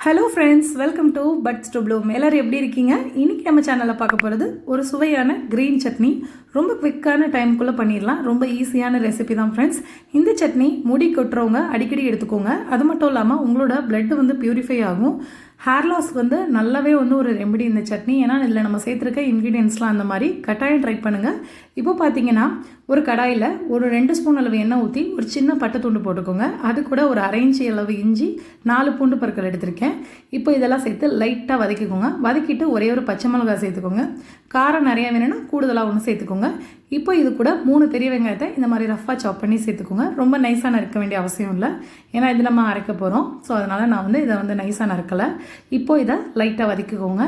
Hello friends, welcome to buds to bloom. எல்லோரும் எப்படி இருக்கீங்க? இன்றைக்கி நம்ம சேனலில் பார்க்க போகிறது ஒரு சுவையான க்ரீன் சட்னி. ரொம்ப குவிக்கான டைமுக்குள்ளே பண்ணிடலாம். ரொம்ப ஈஸியான ரெசிபி தான் ஃப்ரெண்ட்ஸ். இந்த சட்னி முடி கொட்டுறவங்க அடிக்கடி எடுத்துக்கோங்க. அது மட்டும் இல்லாமல் உங்களோட பிளட் பியூரிஃபை ஆகும். ஹேர் லாஸ் நல்லாவே ஒரு ரெமெடி இந்த சட்னி. ஏன்னா இதில் நம்ம சேர்த்துருக்க இன்க்ரீடியன்ஸ்லாம் அந்த மாதிரி கட்டாயம் ட்ரை பண்ணுங்கள். இப்போ பார்த்தீங்கன்னா ஒரு கடாயில் ஒரு 2 ஸ்பூன் அளவு எண்ணெய் ஊற்றி ஒரு சின்ன பட்டை துண்டு போட்டுக்கோங்க. அது கூட ஒரு 1/2 இன்ச்சு அளவு இஞ்சி, 4 பூண்டு பற்கள் எடுத்திருக்கேன். இப்போ இதெல்லாம் சேர்த்து லைட்டாக வதக்கிக்கோங்க. வதக்கிட்டு ஒரே ஒரு பச்சை மிளகாய் சேர்த்துக்கோங்க. காரம் நிறையா வேணும்னா கூடுதலாக ஒன்று சேர்த்துக்கோங்க. இப்போ இது கூட 3 பெரிய வெங்காயத்தை இந்த மாதிரி ரஃபாக சாப் பண்ணி சேர்த்துக்கோங்க. ரொம்ப நைஸாக நறுக்க வேண்டிய அவசியம் இல்லை, ஏன்னா இது நம்ம அரைக்க போகிறோம். ஸோ அதனால் நான் இதை நைஸாக நறுக்கலை. இப்போ இதை லைட்டாக வதக்கிக்கோங்க.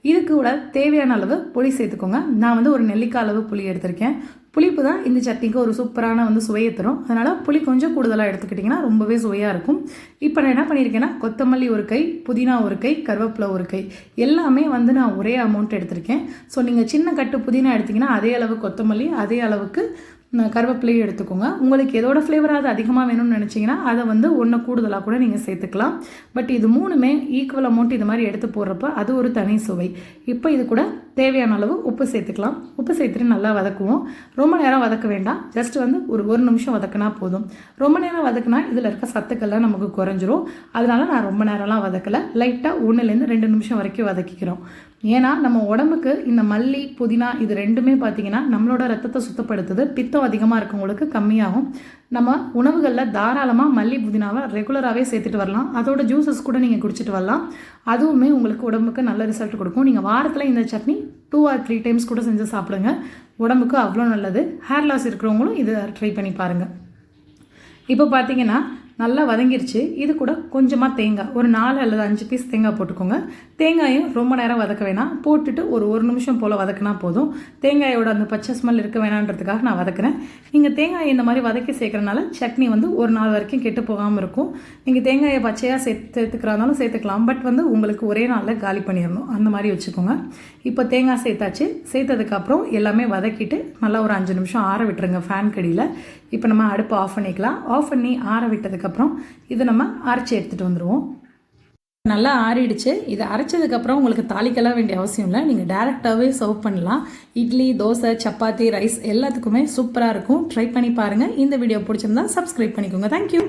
இதுக்கு கூட தேவையான அளவு புளி சேர்த்துக்கோங்க. நான் ஒரு நெல்லிக்காய் அளவு புளி எடுத்திருக்கேன். புளிப்பு தான் இந்த சட்னிக்கு ஒரு சூப்பரான சுவையை தரும். அதனால் புளி கொஞ்சம் கூடுதலாக எடுத்துக்கிட்டிங்கன்னா ரொம்பவே சுவையாக இருக்கும். இப்போ நான் என்ன பண்ணியிருக்கேன்னா கொத்தமல்லி ஒரு கை, புதினா ஒரு கை, கருவேப்பிலை ஒரு கை, எல்லாமே நான் ஒரே அமௌண்ட் எடுத்திருக்கேன். ஸோ நீங்கள் சின்ன கட்டு புதினா எடுத்திங்கன்னா அதே அளவு கொத்தமல்லி, அதே அளவுக்கு கருவேப்பிலையும் எடுத்துக்கோங்க. உங்களுக்கு எதோட ஃப்ளேவராக அது அதிகமாக வேணும்னு நினச்சிங்கன்னா அதை ஒன்று கூடுதலாக கூட நீங்கள் சேர்த்துக்கலாம். பட் இது 3மே ஈக்குவல் அமௌண்ட் இது மாதிரி எடுத்து போடுறப்ப அது ஒரு தனி சுவை. இப்போ இது கூட தேவையான அளவு உப்பு சேர்த்துக்கலாம். உப்பு சேர்த்துட்டு நல்லா வதக்குவோம். ரொம்ப நேரம் வதக்க வேண்டாம். ஜஸ்ட் ஒரு நிமிஷம் வதக்கினா போதும். ரொம்ப நேரம் வதக்குனா இதில் இருக்க சத்துக்கள்லாம் நமக்கு குறைஞ்சிரும். அதனால நான் ரொம்ப நேரம்லாம் வதக்கலை. லைட்டாக 1லேருந்து 2 நிமிஷம் வரைக்கும் வதக்கிக்கிறோம். ஏன்னா நம்ம உடம்புக்கு இந்த மல்லி, புதினா இது ரெண்டுமே பார்த்தீங்கன்னா நம்மளோட ரத்தத்தை சுத்தப்படுத்துது. பித்தம் அதிகமாக இருக்கவங்களுக்கு கம்மியாகும். நம்ம உணவுகளில் தாராளமாக மல்லி, புதினாவை ரெகுலராகவே சேர்த்துட்டு வரலாம். அதோட ஜூஸஸ் கூட நீங்கள் குடிச்சிட்டு வரலாம். அதுவுமே உங்களுக்கு உடம்புக்கு நல்ல ரிசல்ட் கொடுக்கும். நீங்கள் வாரத்தில் இந்த சட்னி 2 or 3 டைம்ஸ் கூட செஞ்சு சாப்பிடுங்க. உடம்புக்கு அவ்வளோ நல்லது. ஹேர் லாஸ் இருக்கிறவங்களும் இதை ட்ரை பண்ணி பாருங்கள். இப்போ பார்த்தீங்கன்னா நல்லா வதங்கிருச்சு. இது கூட கொஞ்சமாக தேங்காய், ஒரு 4 அல்லது 5 பீஸ் தேங்காய் போட்டுக்கோங்க. தேங்காயும் ரொம்ப நேரம் வதக்க வேணாம். போட்டுட்டு ஒரு நிமிஷம் போல் வதக்கினா போதும். தேங்காயோட அந்த பச்சை ஸ்மெல் இருக்க வேணான்றதுக்காக நான் வதக்குறேன். நீங்கள் தேங்காயை இந்த மாதிரி வதக்கி சேர்க்குறனால சட்னி ஒரு நாள் வரைக்கும் கெட்டு போகாமல் இருக்கும். நீங்கள் தேங்காயை பச்சையாக சேர்த்துக்கிறதாலும் சேர்த்துக்கலாம். பட் உங்களுக்கு ஒரே நாளில் காலி பண்ணிடணும், அந்த மாதிரி வச்சுக்கோங்க. இப்போ தேங்காய் சேர்த்தாச்சு. சேர்த்ததுக்கப்புறம் எல்லாமே வதக்கிட்டு நல்லா ஒரு 5 நிமிஷம் ஆற விட்டுருங்க ஃபேன் கடியில். இப்போ நம்ம அடுப்பு ஆஃப் பண்ணிக்கலாம். ஆஃப் பண்ணி ஆற விட்டதுக்கப்புறம் இதை நம்ம அரைச்சி எடுத்துகிட்டு வந்துடுவோம். நல்லா ஆறிடுச்சு. இதை அரைச்சதுக்கப்புறம் உங்களுக்கு தாளிக்கலாம் வேண்டிய அவசியம் இல்லை. நீங்கள் டேரெக்டாகவே சர்வ் பண்ணலாம். இட்லி, தோசை, சப்பாத்தி, ரைஸ் எல்லாத்துக்குமே சூப்பராக இருக்கும். ட்ரை பண்ணி பாருங்கள். இந்த வீடியோ பிடிச்சிருந்தா சப்ஸ்கிரைப் பண்ணிக்கோங்க. தேங்க்யூ.